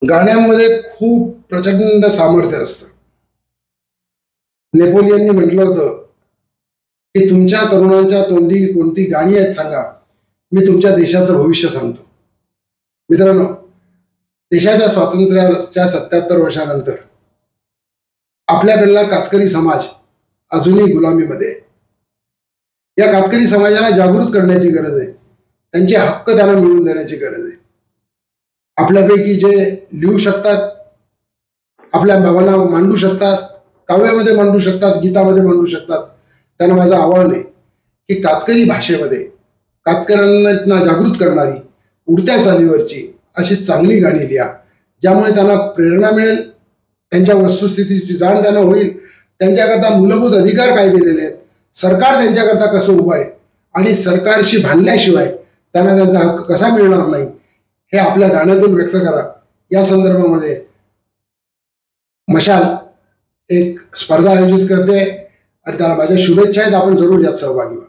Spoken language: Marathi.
गाण्यांमध्ये खूप प्रचंड सामर्थ्य असतं. नेपोलियननी म्हटलं होतं की तुमच्या तरुणांच्या तोंडी कोणती गाणी आहेत सांगा, मी तुमच्या देशाचं भविष्य सांगतो. मित्रांनो, देशाच्या स्वातंत्र्याच्या 77 वर्षानंतर आपल्याकडला कातकरी समाज अजूनही गुलामीमध्ये आहे. या कातकरी समाजाला जागृत करण्याची गरज आहे. त्यांचे हक्क त्यांना मिळवून देण्याची गरज आहे. आपल्यापैकी जे लिहू शकतात, आपल्या भावना मांडू शकतात, काव्यामध्ये मांडू शकतात, गीतामध्ये मांडू शकतात, त्यांना माझं आवाहन आहे की कातकरी भाषेमध्ये कातकऱ्यांना जागृत करणारी, उडत्या चालीवरची अशी चांगली गाणी लिहा, ज्यामुळे त्यांना प्रेरणा मिळेल, त्यांच्या वस्तुस्थितीची जाण त्यांना होईल, त्यांच्याकरता मूलभूत अधिकार काय दिलेले आहेत, सरकार त्यांच्याकरता कसं उभं आहे आणि सरकारशी भांडल्याशिवाय त्यांना त्यांचा हक्क कसा मिळणार नाही हे आपल्या गाण्यातून व्यक्त करा. या संदर्भामध्ये मशाल एक स्पर्धा आयोजित करते आणि त्याला माझ्या शुभेच्छा आहेत. आपण जरूर यात सहभागी व्हा.